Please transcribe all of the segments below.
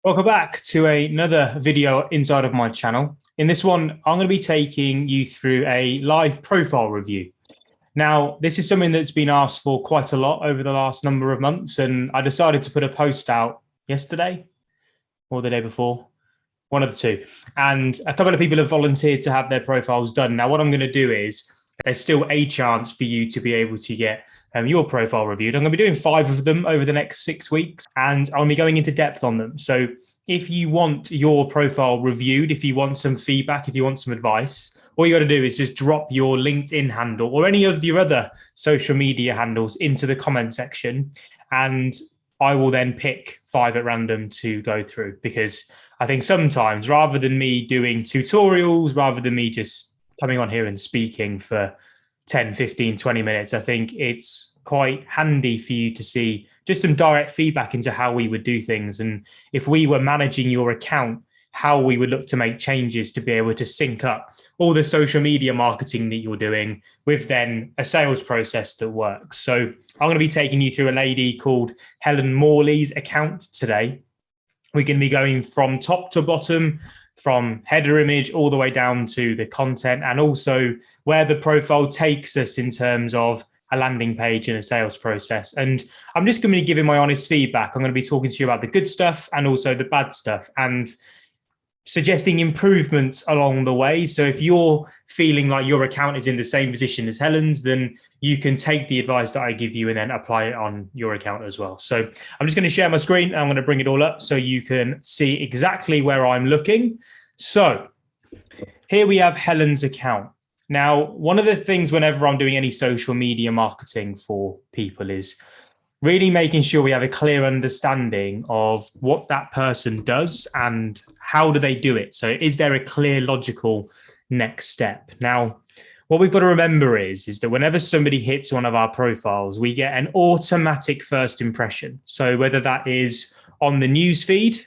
Welcome back to another video inside of my channel. In this one, I'm going to be taking you through a live profile review. Now, this is something that's been asked for quite a lot over the last number of months, and I decided to put a post out yesterday or the day before, one of the two. And a couple of people have volunteered to have their profiles done. Now, what I'm going to do is there's still a chance for you to be able to get your profile reviewed. I'm going to be doing 5 of them over the next 6 weeks, and I'll be going into depth on them. So if you want your profile reviewed, if you want some feedback, if you want some advice, all you got to do is just drop your LinkedIn handle or any of your other social media handles into the comment section, and I will then pick 5 at random to go through, because I think sometimes rather than me doing tutorials, rather than me just coming on here and speaking for 10, 15, 20 minutes, I think it's quite handy for you to see just some direct feedback into how we would do things. And if we were managing your account, how we would look to make changes to be able to sync up all the social media marketing that you're doing with then a sales process that works. So I'm going to be taking you through a lady called Helen Morley's account today. We're going to be going from top to bottom, from header image all the way down to the content, and also where the profile takes us in terms of a landing page and a sales process. And I'm just going to be giving my honest feedback. I'm going to be talking to you about the good stuff and also the bad stuff, and suggesting improvements along the way. So if you're feeling like your account is in the same position as Helen's, then you can take the advice that I give you and then apply it on your account as well. So I'm just going to share my screen. I'm going to bring it all up so you can see exactly where I'm looking. So here we have Helen's account. Now, one of the things whenever I'm doing any social media marketing for people is really making sure we have a clear understanding of what that person does and how do they do it. So is there a clear, logical next step? Now, what we've got to remember is that whenever somebody hits one of our profiles, we get an automatic first impression. So whether that is on the news feed,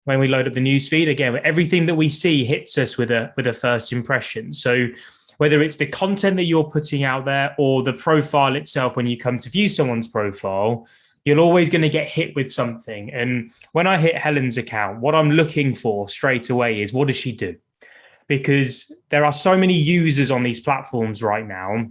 when we load up the news feed, again, everything that we see hits us with a first impression. So whether it's the content that you're putting out there or the profile itself, when you come to view someone's profile, you're always going to get hit with something. And when I hit Helen's account, what I'm looking for straight away is, what does she do? Because there are so many users on these platforms right now.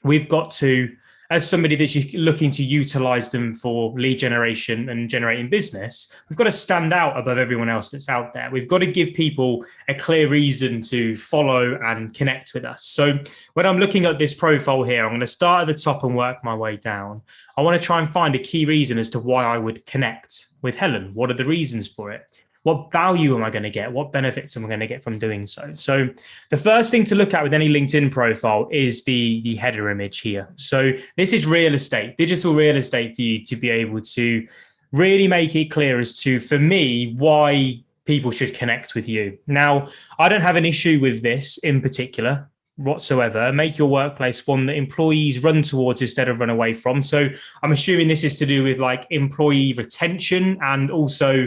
We've got to, as somebody that's looking to utilize them for lead generation and generating business, we've got to stand out above everyone else that's out there. We've got to give people a clear reason to follow and connect with us. So when I'm looking at this profile here, I'm going to start at the top and work my way down. I want to try and find a key reason as to why I would connect with Helen. What are the reasons for it? What value am I going to get? What benefits am I going to get from doing so? So the first thing to look at with any LinkedIn profile is the header image here. So this is real estate, digital real estate, for you to be able to really make it clear as to, for me, why people should connect with you. Now, I don't have an issue with this in particular whatsoever. Make your workplace one that employees run towards instead of run away from. So I'm assuming this is to do with like employee retention and also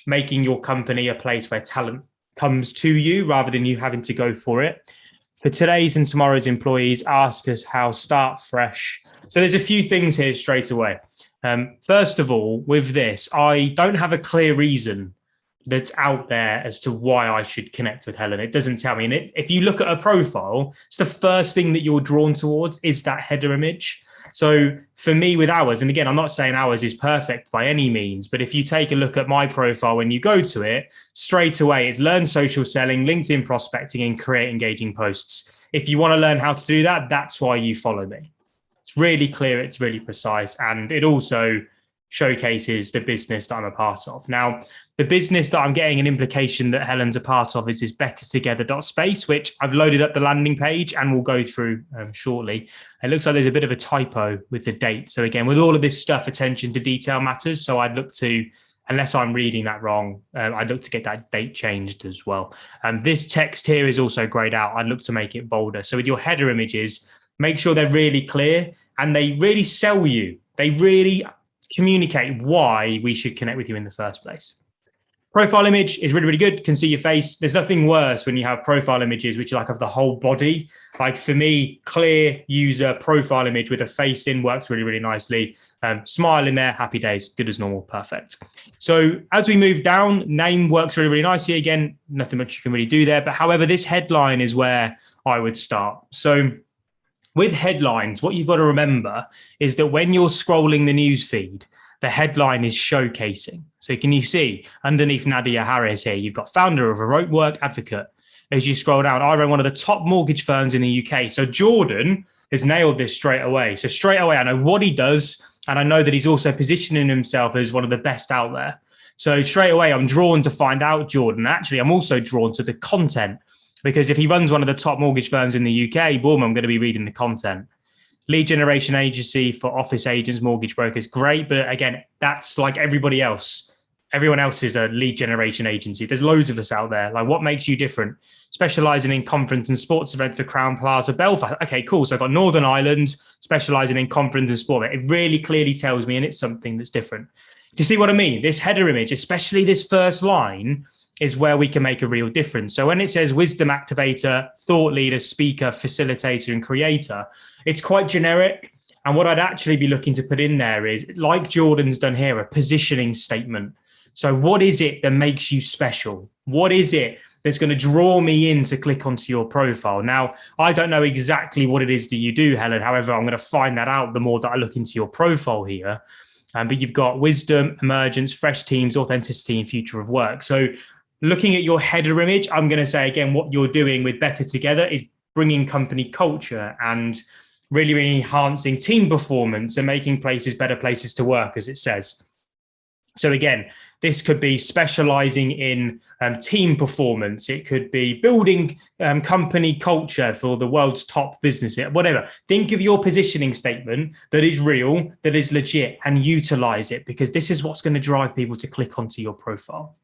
making your company a place where talent comes to you rather than you having to go for it. For today's and tomorrow's employees, ask us how, start fresh. So there's a few things here straight away. First of all, with this, I don't have a clear reason that's out there as to why I should connect with Helen. It doesn't tell me. And if you look at a profile, it's the first thing that you're drawn towards is that header image. So for me with ours, and again, I'm not saying ours is perfect by any means, but if you take a look at my profile, when you go to it, straight away, it's learn social selling, LinkedIn prospecting, and create engaging posts. If you want to learn how to do that, that's why you follow me. It's really clear, it's really precise, and it also showcases the business that I'm a part of. Now, the business that I'm getting an implication that Helen's a part of is bettertogether.space, which I've loaded up the landing page and we'll go through shortly. It looks like there's a bit of a typo with the date. So again, with all of this stuff, attention to detail matters. So I'd look to, unless I'm reading that wrong, I'd look to get that date changed as well. This text here is also grayed out. I'd look to make it bolder. So with your header images, make sure they're really clear and they really sell you. They really communicate why we should connect with you in the first place. Profile image is really, really good. Can see your face. There's nothing worse when you have profile images, which are like of the whole body. Like for me, clear user profile image with a face in works really, really nicely. Smile in there, happy days, good as normal, perfect. So as we move down, name works really, really nicely. Again, nothing much you can really do there. But however, this headline is where I would start. So with headlines, what you've got to remember is that when you're scrolling the news feed, the headline is showcasing. So can you see underneath Nadia Harris here, you've got founder of a remote work advocate. As you scroll down, I run one of the top mortgage firms in the UK. So Jordan has nailed this straight away. So straight away, I know what he does. And I know that he's also positioning himself as one of the best out there. So straight away, I'm drawn to find out Jordan. Actually, I'm also drawn to the content, because if he runs one of the top mortgage firms in the UK, boom, I'm going to be reading the content. Lead generation agency for office agents, mortgage brokers, great. But again, that's like everybody else. Everyone else is a lead generation agency. There's loads of us out there. Like, what makes you different? Specializing in conference and sports events for Crown Plaza, Belfast. Okay, cool. So I've got Northern Ireland, specializing in conference and sport. It really clearly tells me, and it's something that's different. Do you see what I mean? This header image, especially this first line, is where we can make a real difference. So when it says wisdom activator, thought leader, speaker, facilitator, and creator, it's quite generic. And what I'd actually be looking to put in there is, like Jordan's done here, a positioning statement. So what is it that makes you special? What is it that's going to draw me in to click onto your profile? Now, I don't know exactly what it is that you do, Helen. However, I'm going to find that out the more that I look into your profile here. But you've got wisdom, emergence, fresh teams, authenticity, and future of work. So looking at your header image, I'm going to say, again, what you're doing with Better Together is bringing company culture and really, really enhancing team performance and making places better places to work, as it says. So again, this could be specializing in team performance. It could be building company culture for the world's top business, whatever. Think of your positioning statement that is real, that is legit, and utilize it, because this is what's going to drive people to click onto your profile.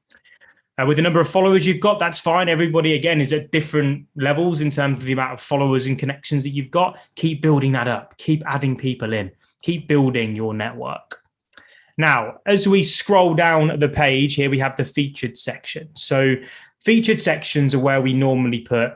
With the number of followers you've got, that's fine. Everybody, again, is at different levels in terms of the amount of followers and connections that you've got. Keep building that up. Keep adding people in. Keep building your network. Now, as we scroll down the page here, we have the featured section. So featured sections are where we normally put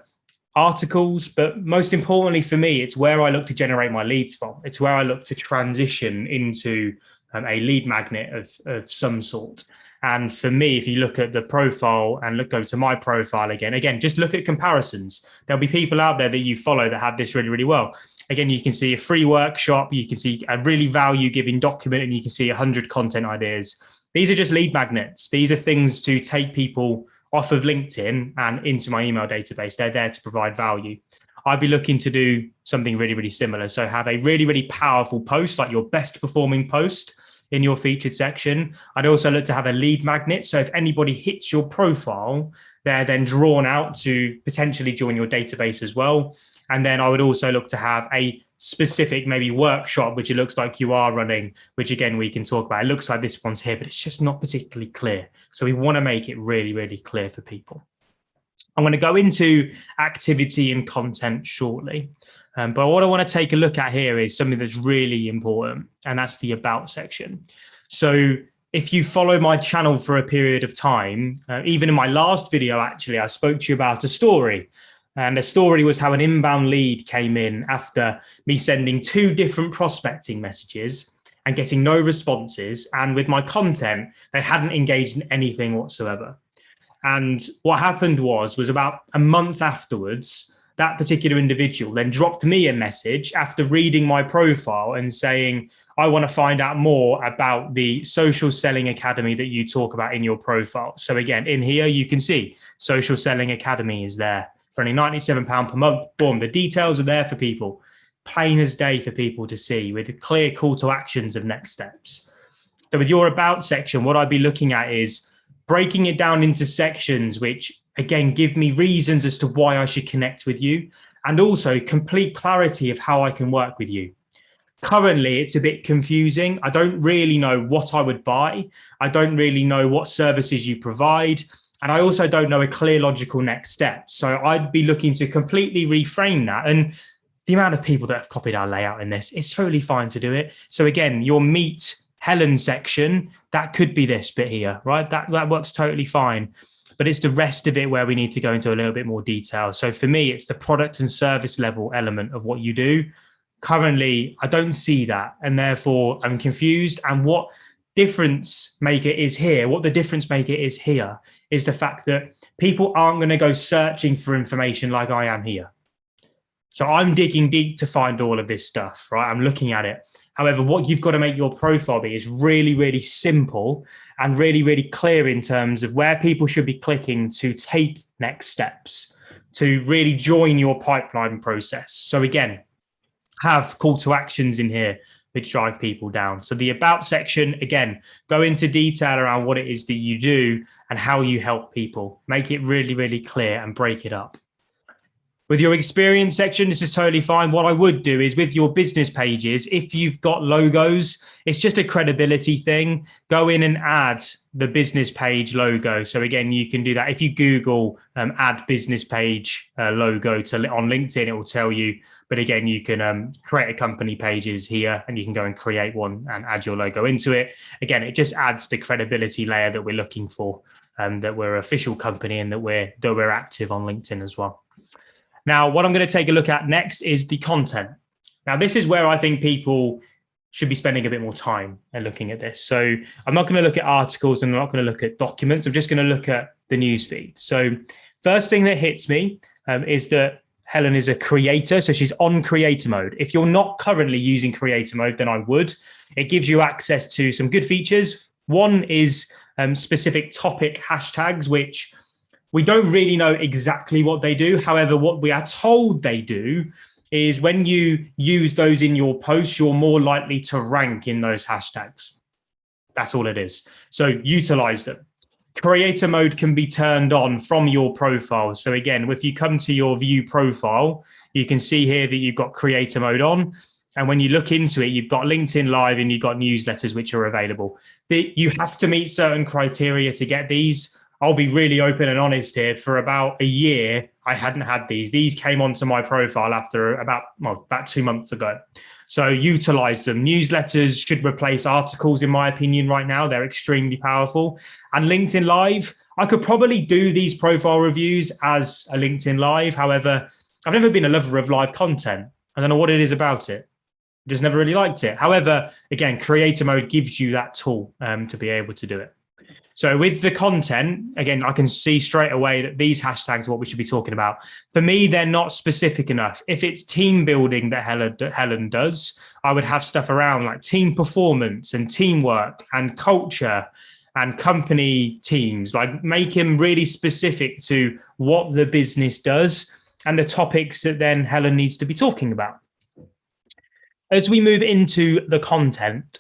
articles, but most importantly for me, it's where I look to generate my leads from. It's where I look to transition into a lead magnet of some sort. And for me, if you look at the profile and go to my profile again, just look at comparisons. There'll be people out there that you follow that have this really, really well. Again, you can see a free workshop, you can see a really value-giving document, and you can see 100 content ideas. These are just lead magnets. These are things to take people off of LinkedIn and into my email database. They're there to provide value. I'd be looking to do something really, really similar. So have a really, really powerful post, like your best performing post in your featured section. I'd also look to have a lead magnet. So if anybody hits your profile, they're then drawn out to potentially join your database as well. And then I would also look to have a specific maybe workshop, which it looks like you are running, which again, we can talk about. It looks like this one's here, but it's just not particularly clear. So we want to make it really, really clear for people. I'm going to go into activity and content shortly. But what I want to take a look at here is something that's really important, and that's the about section. So if you follow my channel for a period of time, even in my last video, actually, I spoke to you about a story. And the story was how an inbound lead came in after me sending 2 different prospecting messages and getting no responses. And with my content, they hadn't engaged in anything whatsoever. And what happened was about a month afterwards, that particular individual then dropped me a message after reading my profile and saying, I want to find out more about the social selling academy that you talk about in your profile. So again, in here, you can see social selling academy is there for only £97 per month. Boom, the details are there for people, plain as day for people to see, with a clear call to actions of next steps. So with your about section, what I'd be looking at is breaking it down into sections, which again, give me reasons as to why I should connect with you, and also complete clarity of how I can work with you. Currently, it's a bit confusing. I don't really know what I would buy. I don't really know what services you provide. And I also don't know a clear, logical next step. So I'd be looking to completely reframe that. And the amount of people that have copied our layout in this, it's totally fine to do it. So again, your meet Helen section, that could be this bit here, right? That works totally fine. But it's the rest of it where we need to go into a little bit more detail. So for me, it's the product and service level element of what you do. currently I don't see that, and therefore I'm confused. And what the difference maker is here is the fact that people aren't going to go searching for information like I am here. So I'm digging deep to find all of this stuff, right? I'm looking at it. However, what you've got to make your profile be is really, really simple and really, really clear in terms of where people should be clicking to take next steps, to really join your pipeline process. So again, have call to actions in here which drive people down. So the about section, again, go into detail around what it is that you do and how you help people. Make it really, really clear and break it up. With your experience section, this is totally fine. What I would do is with your business pages, if you've got logos, it's just a credibility thing. Go in and add the business page logo. So again, you can do that. If you Google add business page logo on LinkedIn, it will tell you. But again, you can create a company pages here and you can go and create one and add your logo into it. Again, it just adds the credibility layer that we're looking for, that we're an official company and that we're active on LinkedIn as well. Now, what I'm going to take a look at next is the content. Now, this is where I think people should be spending a bit more time and looking at this. So I'm not going to look at articles and I'm not going to look at documents. I'm just going to look at the newsfeed. So first thing that hits me is that Helen is a creator. So she's on creator mode. If you're not currently using creator mode, then I would. It gives you access to some good features. One is specific topic hashtags, which we don't really know exactly what they do. However, what we are told they do is when you use those in your posts, you're more likely to rank in those hashtags. That's all it is. So utilize them. Creator mode can be turned on from your profile. So again, if you come to your view profile, you can see here that you've got creator mode on. And when you look into it, you've got LinkedIn Live and you've got newsletters, which are available. You have to meet certain criteria to get these. I'll be really open and honest here. For about a year, I hadn't had these. These came onto my profile after about 2 months ago. So utilize them. Newsletters should replace articles, in my opinion, right now. They're extremely powerful. And LinkedIn Live, I could probably do these profile reviews as a LinkedIn Live. However, I've never been a lover of live content. I don't know what it is about it. Just never really liked it. However, again, creator mode gives you that tool to be able to do it. So with the content, again, I can see straight away that these hashtags are what we should be talking about. For me, they're not specific enough. If it's team building that Helen does, I would have stuff around like team performance and teamwork and culture and company teams, like make them really specific to what the business does and the topics that then Helen needs to be talking about. As we move into the content,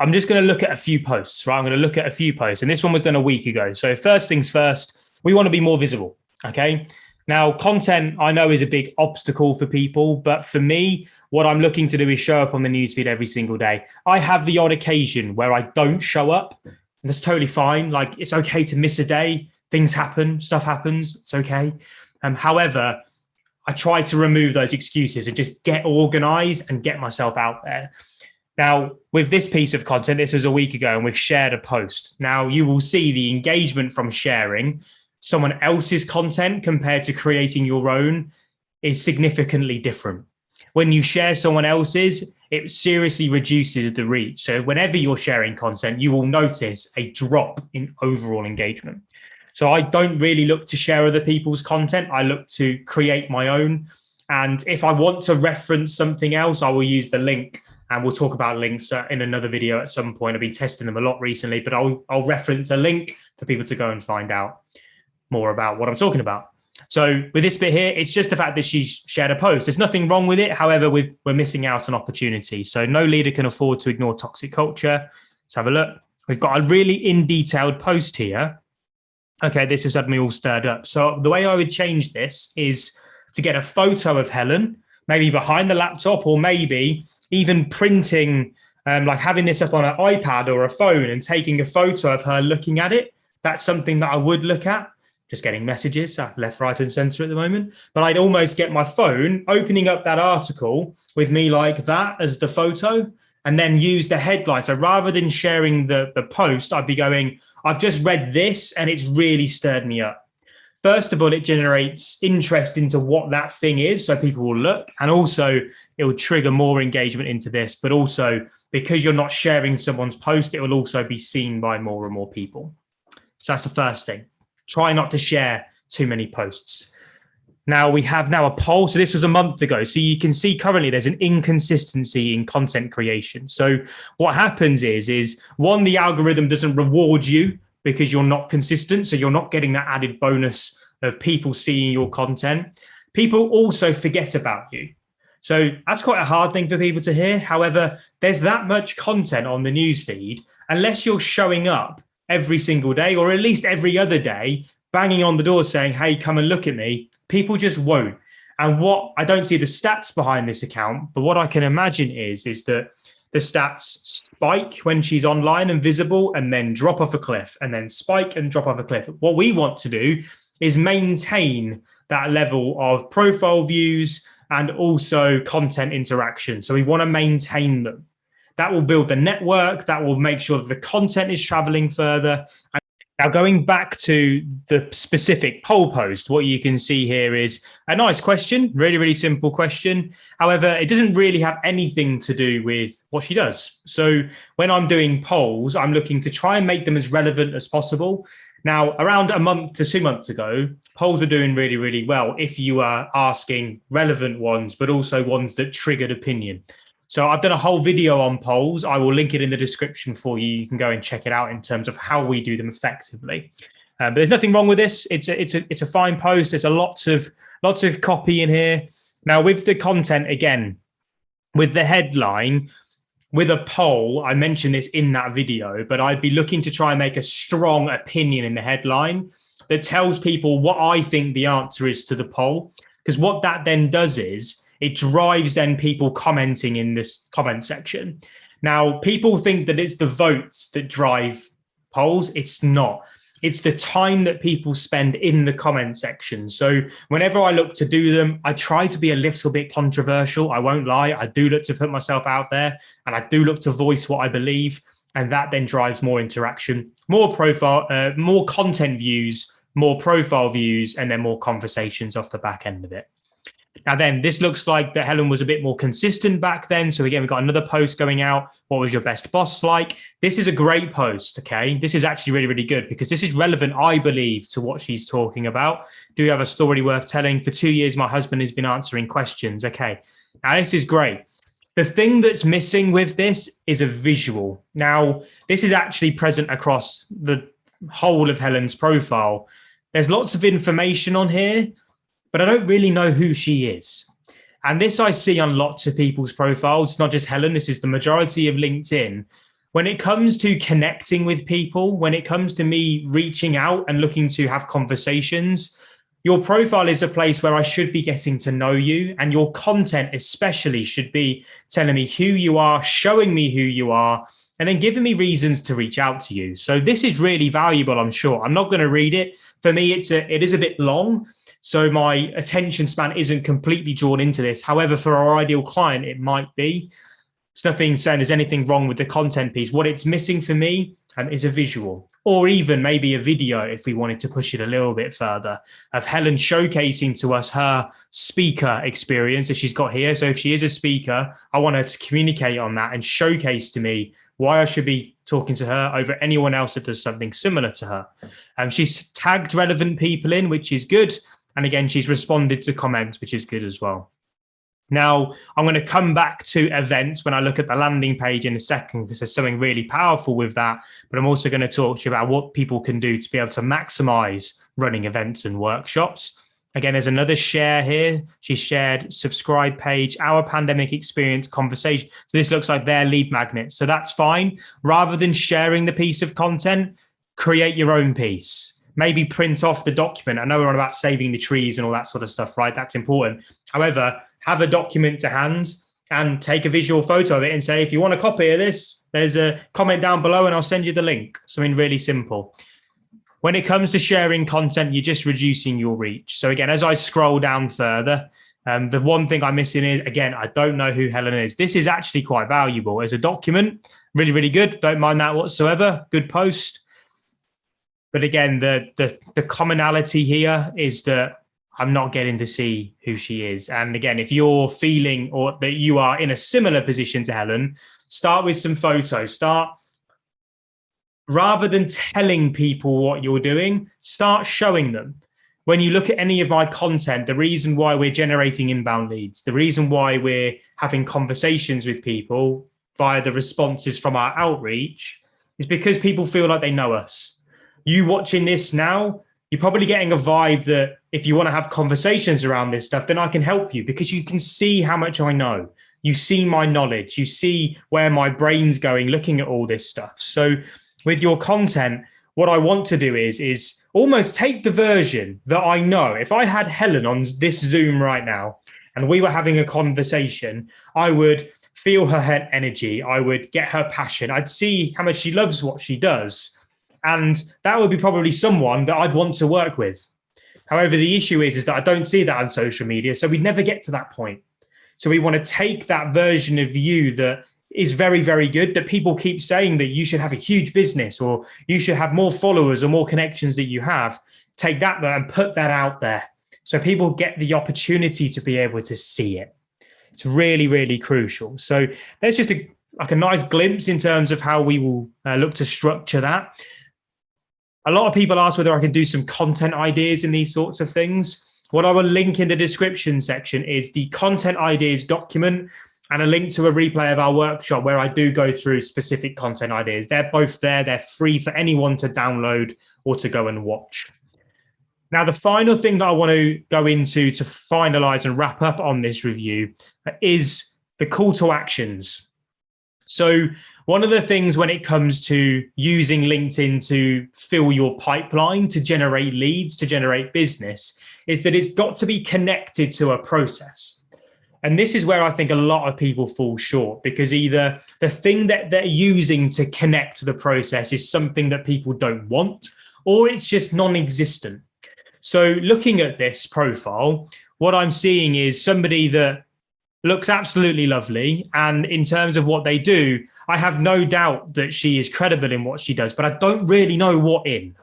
I'm just going to look at a few posts, right? I'm going to look at a few posts, and this one was done a week ago. So first things first, we want to be more visible, okay? Now, content I know is a big obstacle for people, but for me, what I'm looking to do is show up on the newsfeed every single day. I have the odd occasion where I don't show up, and that's totally fine. Like, it's okay to miss a day. Things happen, stuff happens, it's okay. However, I try to remove those excuses and just get organized and get myself out there. Now, with this piece of content, this was a week ago, and we've shared a post. Now, you will see the engagement from sharing someone else's content compared to creating your own is significantly different. When you share someone else's, it seriously reduces the reach. So whenever you're sharing content, you will notice a drop in overall engagement. So I don't really look to share other people's content. I look to create my own. And if I want to reference something else, I will use the link. And we'll talk about links in another video at some point. I've been testing them a lot recently, but I'll reference a link for people to go and find out more about what I'm talking about. So with this bit here, it's just the fact that she's shared a post. There's nothing wrong with it. However, we're missing out on opportunity. So no leader can afford to ignore toxic culture. Let's have a look. We've got a really in-detailed post here. Okay, this has had me all stirred up. So the way I would change this is to get a photo of Helen, maybe behind the laptop, or maybe even printing, like having this up on an iPad or a phone and taking a photo of her looking at it. That's something that I would look at. Just getting messages left, right, and center at the moment. But I'd almost get my phone, opening up that article with me like that as the photo, and then use the headline. So rather than sharing the post, I'd be going, I've just read this and it's really stirred me up. First of all, it generates interest into what that thing is, so people will look, and also it will trigger more engagement into this. But also, because you're not sharing someone's post, it will also be seen by more and more people. So that's the first thing. Try not to share too many posts. Now we have a poll. So this was a month ago. So you can see currently there's an inconsistency in content creation. So what happens is one, the algorithm doesn't reward you because you're not consistent. So you're not getting that added bonus of people seeing your content. People also forget about you. So that's quite a hard thing for people to hear. However, there's that much content on the newsfeed, unless you're showing up every single day or at least every other day, banging on the door saying, hey, come and look at me, people just won't. And what I don't see the stats behind this account, but what I can imagine is that the stats spike when she's online and visible and then drop off a cliff and then spike and drop off a cliff. What we want to do is maintain that level of profile views and also content interaction. So we want to maintain them. That will build the network. That will make sure that the content is traveling further. Now, going back to the specific poll post, what you can see here is a nice question, really, really simple question. However, it doesn't really have anything to do with what she does. So when I'm doing polls, I'm looking to try and make them as relevant as possible. Now, around a month to 2 months ago, polls were doing really, really well if you are asking relevant ones, but also ones that triggered opinion. So I've done a whole video on polls. I will link it in the description for you. You can go and check it out in terms of how we do them effectively. But there's nothing wrong with this. It's a fine post. There's lots of copy in here. Now with the content, again, with the headline, with a poll, I mentioned this in that video, but I'd be looking to try and make a strong opinion in the headline that tells people what I think the answer is to the poll. Because what that then does is it drives then people commenting in this comment section. Now, people think that it's the votes that drive polls. It's not. It's the time that people spend in the comment section. So whenever I look to do them, I try to be a little bit controversial. I won't lie. I do look to put myself out there and I do look to voice what I believe. And that then drives more interaction, more profile, more content views, more profile views, and then more conversations off the back end of it. Now then, this looks like that Helen was a bit more consistent back then. So again, we've got another post going out. What was your best boss like? This is a great post, okay? This is actually really, really good because this is relevant, I believe, to what she's talking about. Do you have a story worth telling? For 2 years, my husband has been answering questions. Okay, now this is great. The thing that's missing with this is a visual. Now, this is actually present across the whole of Helen's profile. There's lots of information on here, but I don't really know who she is. And this I see on lots of people's profiles, not just Helen, this is the majority of LinkedIn. When it comes to connecting with people, when it comes to me reaching out and looking to have conversations, your profile is a place where I should be getting to know you, and your content especially should be telling me who you are, showing me who you are, and then giving me reasons to reach out to you. So this is really valuable, I'm sure. I'm not going to read it. For me, it is a bit long. So my attention span isn't completely drawn into this. However, for our ideal client, it might be. It's nothing saying there's anything wrong with the content piece. What it's missing for me is a visual, or even maybe a video if we wanted to push it a little bit further, of Helen showcasing to us her speaker experience that she's got here. So if she is a speaker, I want her to communicate on that and showcase to me why I should be talking to her over anyone else that does something similar to her. She's tagged relevant people in, which is good. And again, she's responded to comments, which is good as well. Now, I'm going to come back to events when I look at the landing page in a second, because there's something really powerful with that. But I'm also going to talk to you about what people can do to be able to maximize running events and workshops. Again, there's another share here. She shared subscribe page, our pandemic experience conversation. So this looks like their lead magnet. So that's fine. Rather than sharing the piece of content, create your own piece. Maybe print off the document. I know we're on about saving the trees and all that sort of stuff, right? That's important. However, have a document to hand and take a visual photo of it and say, if you want a copy of this, there's a comment down below and I'll send you the link. Something really simple. When it comes to sharing content, you're just reducing your reach. So again, as I scroll down further, the one thing I'm missing is, again, I don't know who Helen is. This is actually quite valuable as a document. Really, really good. Don't mind that whatsoever. Good post. But again, the commonality here is that I'm not getting to see who she is. And again, if you're feeling or that you are in a similar position to Helen, start with some photos. Start, rather than telling people what you're doing, start showing them. When you look at any of my content, the reason why we're generating inbound leads, the reason why we're having conversations with people via the responses from our outreach is because people feel like they know us. You watching this now, you're probably getting a vibe that if you want to have conversations around this stuff, then I can help you because you can see how much I know. You see my knowledge. You see where my brain's going looking at all this stuff. So with your content, what I want to do is almost take the version that I know. If I had Helen on this Zoom right now and we were having a conversation, I would feel her energy. I would get her passion. I'd see how much she loves what she does. And that would be probably someone that I'd want to work with. However, the issue is that I don't see that on social media. So we'd never get to that point. So we want to take that version of you that is very, very good, that people keep saying that you should have a huge business or you should have more followers or more connections that you have. Take that and put that out there so people get the opportunity to be able to see it. It's really, really crucial. So there's just a nice glimpse in terms of how we will look to structure that. A lot of people ask whether I can do some content ideas in these sorts of things. What I will link in the description section is the content ideas document and a link to a replay of our workshop where I do go through specific content ideas. They're both there. They're free for anyone to download or to go and watch. Now, the final thing that I want to go into to finalize and wrap up on this review is the call to actions. So one of the things when it comes to using LinkedIn to fill your pipeline, to generate leads, to generate business, is that it's got to be connected to a process. And this is where I think a lot of people fall short, because either the thing that they're using to connect to the process is something that people don't want, or it's just non-existent. So looking at this profile, what I'm seeing is somebody that looks absolutely lovely. And in terms of what they do, I have no doubt that she is credible in what she does, but I don't really know what in.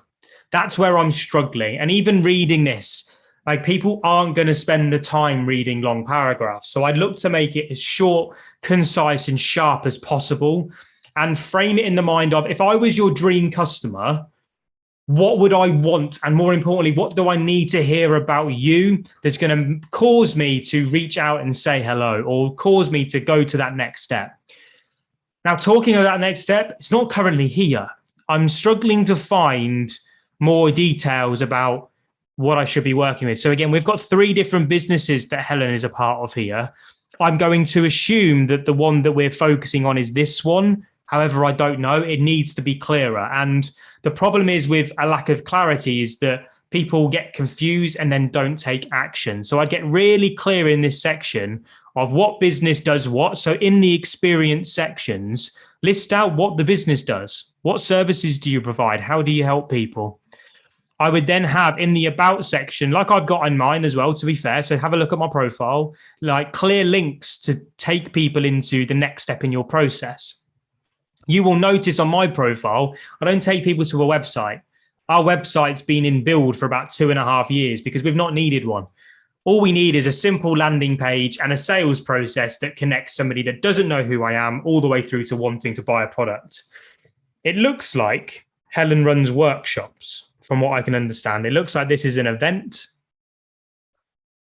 That's where I'm struggling. And even reading this, like, people aren't going to spend the time reading long paragraphs. So I'd look to make it as short, concise, and sharp as possible and frame it in the mind of, if I was your dream customer, what would I want? And more importantly, what do I need to hear about you that's going to cause me to reach out and say hello or cause me to go to that next step? Now, talking of that next step, it's not currently here. I'm struggling to find more details about what I should be working with. So again, we've got 3 different businesses that Helen is a part of here. I'm going to assume that the one that we're focusing on is this one. However, I don't know. It needs to be clearer. And the problem is with a lack of clarity is that people get confused and then don't take action. So I'd get really clear in this section of what business does what. So in the experience sections, list out what the business does. What services do you provide? How do you help people? I would then have in the about section, like I've got in mine as well, to be fair. So have a look at my profile, like clear links to take people into the next step in your process. You will notice on my profile, I don't take people to a website. Our website's been in build for about 2.5 years because we've not needed one. All we need is a simple landing page and a sales process that connects somebody that doesn't know who I am all the way through to wanting to buy a product. It looks like Helen runs workshops, from what I can understand. It looks like this is an event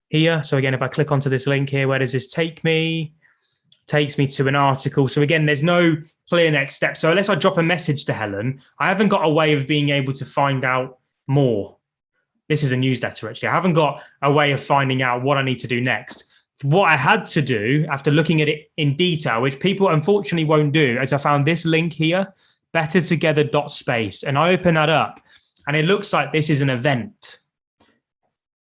here. So again, if I click onto this link here, where does this take me? Takes me to an article. So again, there's no clear next step. So unless I drop a message to Helen, I haven't got a way of being able to find out more. This is a newsletter, actually. I haven't got a way of finding out what I need to do next. What I had to do after looking at it in detail, which people unfortunately won't do, is I found this link here, bettertogether.space. And I open that up and it looks like this is an event.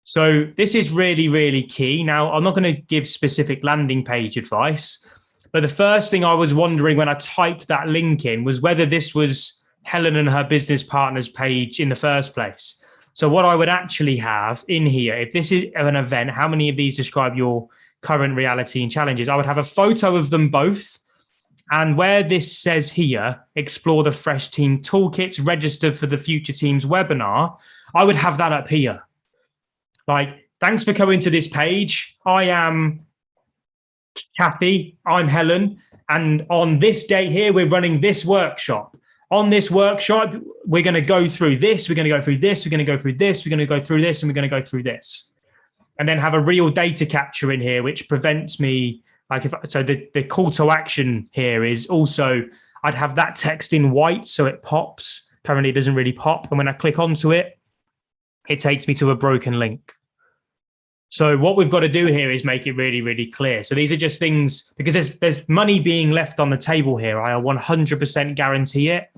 So this is really, really key. Now, I'm not going to give specific landing page advice, but the first thing I was wondering when I typed that link in was whether this was Helen and her business partners page in the first place. So what I would actually have in here, if this is an event, how many of these describe your current reality and challenges? I would have a photo of them both. And where this says here, explore the fresh team toolkits, register for the future teams webinar, I would have that up here. Like, thanks for coming to this page. I am Kathy, I'm Helen. And on this day here, we're running this workshop. On this workshop, we're going to go through this, we're going to go through this, we're going to go through this, we're going to go through this, and we're going to go through this. And then have a real data capture in here, which prevents me, like, the call to action here is also, I'd have that text in white so it pops. Currently, it doesn't really pop. And when I click onto it, it takes me to a broken link. So what we've got to do here is make it really, really clear. So these are just things, because there's money being left on the table here. I 100% guarantee it.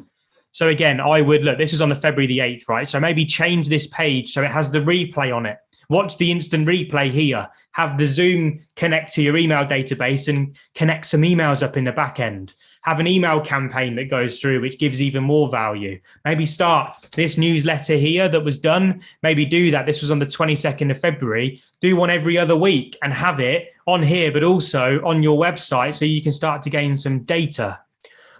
So again, I would look, this is on the February the 8th, right? So maybe change this page so it has the replay on it. Watch the instant replay here. Have the Zoom connect to your email database and connect some emails up in the back end. Have an email campaign that goes through, which gives even more value. Maybe start this newsletter here that was done. Maybe do that. This was on the 22nd of February. Do one every other week and have it on here, but also on your website so you can start to gain some data.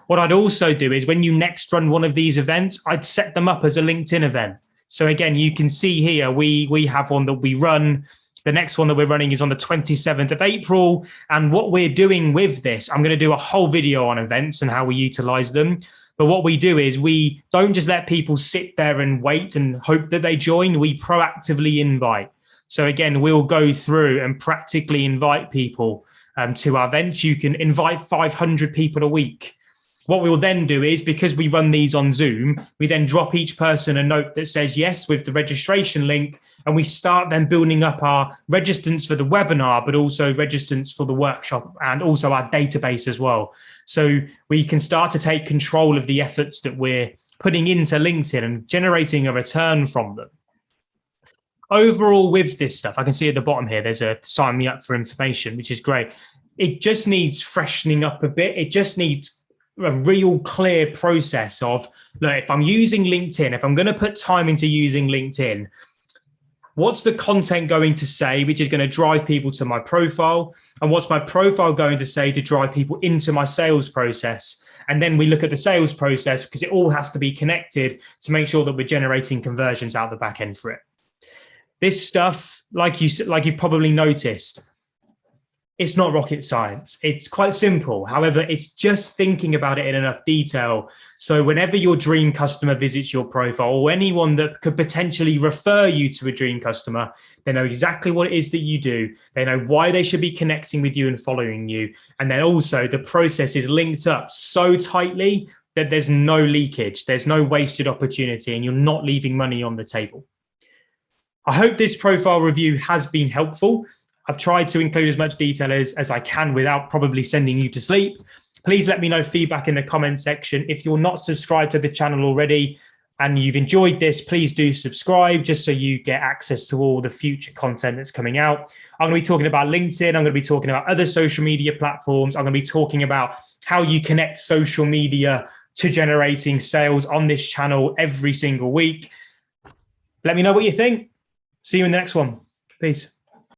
What I'd also do is when you next run one of these events, I'd set them up as a LinkedIn event. So again, you can see here, we have one that we run. The next one that we're running is on the 27th of April. And what we're doing with this, I'm going to do a whole video on events and how we utilize them. But what we do is we don't just let people sit there and wait and hope that they join. We proactively invite. So again, we'll go through and practically invite people to our events. You can invite 500 people a week. What we'll then do is, because we run these on Zoom, we then drop each person a note that says yes with the registration link, and we start then building up our registrants for the webinar, but also registrants for the workshop and also our database as well. So we can start to take control of the efforts that we're putting into LinkedIn and generating a return from them. Overall, with this stuff, I can see at the bottom here, there's a sign me up for information, which is great. It just needs freshening up a bit. It just needs a real clear process of, look, if I'm using LinkedIn, if I'm going to put time into using LinkedIn, what's the content going to say, which is going to drive people to my profile? And what's my profile going to say to drive people into my sales process? And then we look at the sales process because it all has to be connected to make sure that we're generating conversions out the back end for it. This stuff, like you've probably noticed, it's not rocket science. It's quite simple. However, it's just thinking about it in enough detail. So whenever your dream customer visits your profile, or anyone that could potentially refer you to a dream customer, they know exactly what it is that you do. They know why they should be connecting with you and following you. And then also the process is linked up so tightly that there's no leakage. There's no wasted opportunity, and you're not leaving money on the table. I hope this profile review has been helpful. I've tried to include as much detail as I can without probably sending you to sleep. Please let me know feedback in the comment section. If you're not subscribed to the channel already and you've enjoyed this, please do subscribe just so you get access to all the future content that's coming out. I'm going to be talking about LinkedIn. I'm going to be talking about other social media platforms. I'm going to be talking about how you connect social media to generating sales on this channel every single week. Let me know what you think. See you in the next one. Peace.